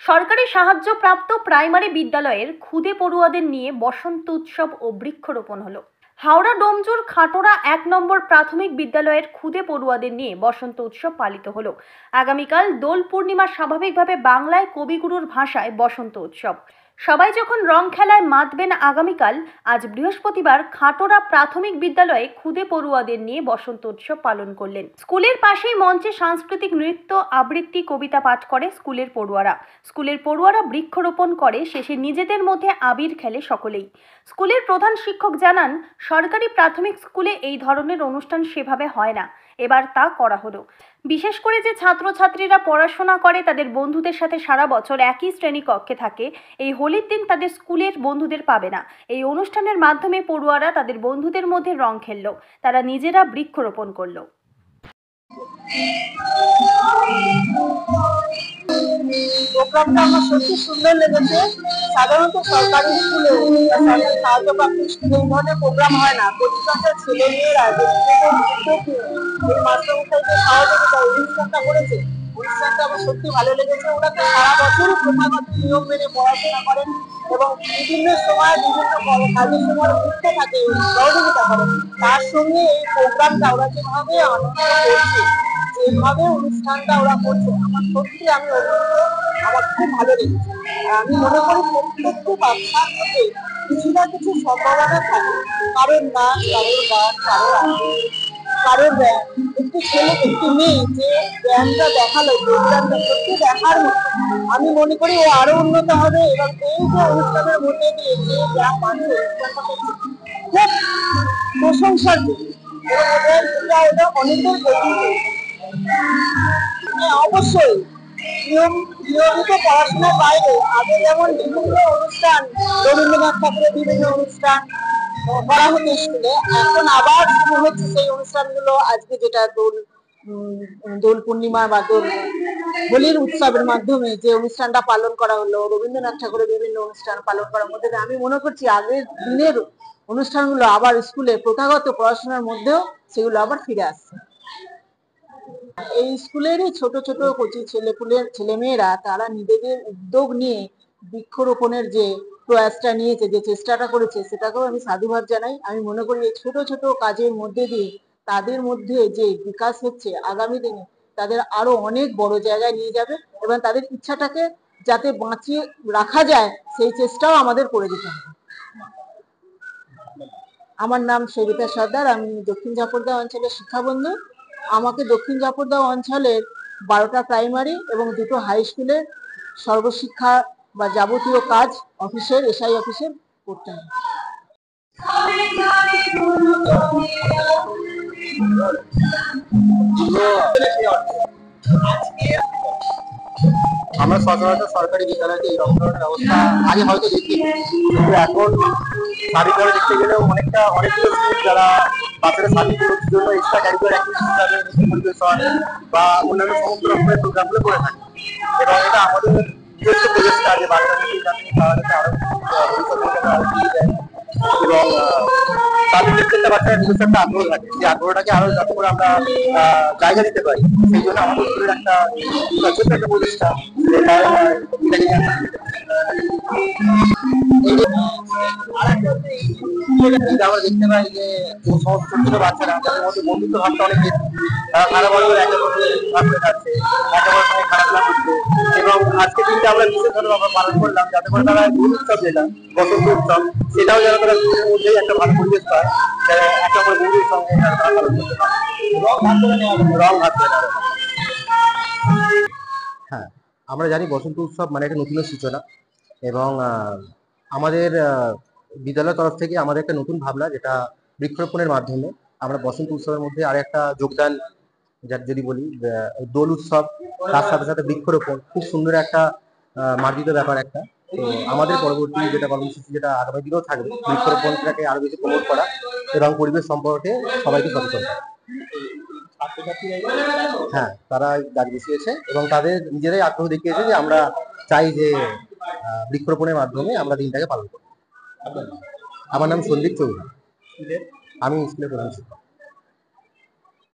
সরকারি সাহায্যপ্রাপ্ত প্রাইমারি বিদ্যালয়ের খুদে পড়ুয়াদের নিয়ে বসন্ত উৎসব ও বৃক্ষরোপণ হলো। হাওড়া ডোমজুর খাটোরা 1 নম্বর প্রাথমিক বিদ্যালয়ের খুদে পড়ুয়াদের নিয়ে বসন্ত উৎসব পালিত হলো। আগামীকাল দোল পূর্ণিমা, স্বাভাবিকভাবে বাংলায় কবিগুরুর ভাষায় বসন্ত উৎসব। সবাই যখন রং খেলায় মাতবেন আগামীকাল, আজ বৃহস্পতিবার খাটোরা প্রাথমিক বিদ্যালয়ে খুদে পড়ুয়াদের নিয়ে বসন্ত উৎসব পালন করলেন। স্কুলের পাশেই মঞ্চে সাংস্কৃতিক নৃত্য, আবৃত্তি, কবিতা পাঠ করে স্কুলের পড়ুয়ারা বৃক্ষরোপণ করে, শেষে নিজেদের মধ্যে আবির খেলে সকলেই। স্কুলের প্রধান শিক্ষক জানান, সরকারি প্রাথমিক স্কুলে এই ধরনের অনুষ্ঠান সেভাবে হয় না, এবার তা করা হলো। বিশেষ করে যে ছাত্রছাত্রীরা পড়াশোনা করে, তাদের বন্ধুদের সাথে সারা বছর একই শ্রেণী কক্ষে থাকে, এই হোলির দিন তাদের স্কুলের বন্ধুদের পাবে না। এই অনুষ্ঠানের মাধ্যমে পড়ুয়ারা তাদের বন্ধুদের মধ্যে রং খেললো, তারা নিজেরা বৃক্ষরোপণ করলো। প্রোগ্রামটা আমার সত্যি সুন্দর লেগেছে। সাধারণত সরকারি স্কুলে বা সরকারি সাহায্যপ্রাপ্ত স্কুলে এই ধরনের প্রোগ্রাম হয় না। প্রতিষ্ঠানটা ছেলে মেয়েরা যে এই মাস্টারমশাইকে সহযোগিতা অনুষ্ঠানটা করেছে, অনুষ্ঠানটা আমার সত্যি ভালো লেগেছে। ওরা তো সারা বছরই প্রথাগত নিয়ম মেনে পড়াশোনা করেন এবং বিভিন্ন সময় বিভিন্ন কাজের সময় যুক্ত থাকে, সহযোগিতা করেন। তার সঙ্গে এই প্রোগ্রামটা ওরা যেভাবে আনন্দ করছে, যেভাবে অনুষ্ঠানটা ওরা করছে, আমার সত্যি আমি আমার খুব ভালো লেগেছে। আমি মনে করি প্রত্যেকটি বাচ্চার মধ্যে কিছু না কিছু সম্ভাবনা থাকে, কারোর নাচ, কারোর গান, কারোর আবৃত্তি, কারোর ব্যায়াম। একটি ছেলে, একটি মেয়ে যে ব্যায়ামটা দেখালো, যোগব্যায়ামটা সত্যি দেখার মতো। আমি মনে করি ও আরো উন্নত হবে এবং এই যে অনুষ্ঠানের মধ্যে দিয়ে যে ব্যায়াম মানুষ অনুষ্ঠানটা করছে খুব প্রশংসার যোগ্য এবং এটা অনেকের গতি। অবশ্যই নিয়মিত পড়াশোনার বাইরে আগে যেমন বিভিন্ন অনুষ্ঠান, রবীন্দ্রনাথ ঠাকুরের বিভিন্ন অনুষ্ঠান করা হতো স্কুলে, এখন আবার শুরু হচ্ছে সেই অনুষ্ঠানগুলো। আজকে যেটা দোল পূর্ণিমা বা হোলির উৎসবের মাধ্যমে যে অনুষ্ঠানটা পালন করা হলো, রবীন্দ্রনাথ ঠাকুরের বিভিন্ন অনুষ্ঠান পালন করার মধ্যে আমি মনে করছি আগের দিনের অনুষ্ঠানগুলো আবার স্কুলে প্রথাগত পড়াশোনার মধ্যেও সেগুলো আবার ফিরে আসছে। এই স্কুলেরই ছোট ছোট কচি ছেলেমেয়েরা তারা নিজেদের উদ্যোগ নিয়ে বৃক্ষরোপণের যে প্রয়াসটা নিয়েছে, যে চেষ্টাটা করেছে, সেটাকেও আমি সাধুবাদ জানাই। আমি মনে করি এই ছোট ছোট কাজের মধ্যে দিয়ে তাদের মধ্যে যে বিকাশ হচ্ছে, আগামী দিনে তাদের আরো অনেক বড় জায়গায় নিয়ে যাবে এবং তাদের ইচ্ছাটাকে যাতে বাঁচিয়ে রাখা যায় সেই চেষ্টাও আমাদের করে দিতে হবে। আমার নাম সবিতা সর্দার, আমি দক্ষিণ ঝাপড়দা অঞ্চলের শিক্ষাবন্ধু। আমাকে দক্ষিণ ঝাপড়দা অঞ্চলের 12টা প্রাইমারি এবং 2টো হাই স্কুলের সর্বশিক্ষা বা যাবতীয় কাজ অফিসের এসআই অফিসে করতে হবে। আমরা সচরাচর সরকারি বিদ্যালয়তে এই রকম ধরনের ব্যবস্থা আগে হয়তো দেখি, কিন্তু এখন স্বাধীনভাবে দেখতে গেলেও অনেকগুলো স্কুল যারা বাচ্চাদের স্বাধীনতার জন্য এক্সট্রা ক্যারিকুলার অ্যাক্টিভিটি হিসাবে পরিবেশন বা অন্যান্য সমস্ত রকমের প্রোগ্রামগুলো করে থাকে এবং এটা আমাদের নিজস্ব প্রচেষ্টা যে বাচ্চাদেরকে যাতে তাদেরকে আরো ভবিষ্যৎ আরো দিয়ে দেয় এবং তাদের প্রত্যেকটা বাচ্চার নিজস্ব একটা আগ্রহ থাকে, সেই আগ্রহটাকে আরো যাতে করে আমরা জায়গা দিতে পারি, সেই জন্য আমাদের স্কুলের একটা ছোট্ট একটা প্রচেষ্টা আমরা দেখতে পাই যে সমস্ত ছোট বাচ্চারা যাদের মধ্যে বন্ধুত্ব ভাবটা অনেক বেশি, তারা সারা বছর একে অপরের ভাগ করে যাচ্ছে, একে অপরের সঙ্গে খেলাধুলা করছে এবং আজকে দিনটা আমরা বিশেষভাবে আমরা পালন করলাম যাতে করে তারা দোল উৎসব যেটা বসন্ত উৎসব, সেটাও যেন তারা স্কুলের মধ্যেই একটা ভালো পরিবেশ পায়, একে অপরের বন্ধুর সঙ্গে তারা পালন করতে পারে, রং ভাগ করে নেওয়া হ্যাঁ, আমরা জানি বসন্ত উৎসব মানে একটা নতুন সূচনা এবং আমাদের বিদ্যালয়ের তরফ থেকে আমাদের একটা নতুন ভাবনা, যেটা বৃক্ষরোপণের মাধ্যমে আমরা বসন্ত উৎসবের মধ্যে আর একটা যোগদান, যদি বলি দোল উৎসব, তার সাথে সাথে বৃক্ষরোপণ, খুব সুন্দর একটা মার্জিত ব্যাপার একটা। তো আমাদের পরবর্তী যেটা কর্মসূচি, যেটা আগামী দিনেও থাকবে, বৃক্ষরোপণটাকে আরো বেশি প্রমোট করা এবং পরিবেশ সম্পর্কে সবাইকে সচেতন করা। হ্যাঁ, তারা গাছ বসিয়েছে এবং তাদের নিজেরাই আগ্রহ দেখিয়েছে যে আমরা চাই যে বৃক্ষরোপণের মাধ্যমে আমরা দিনটাকে পালন করি। আমার নাম সন্দীপ চৌধুরী, আমি স্কুলের প্রধান শিক্ষক।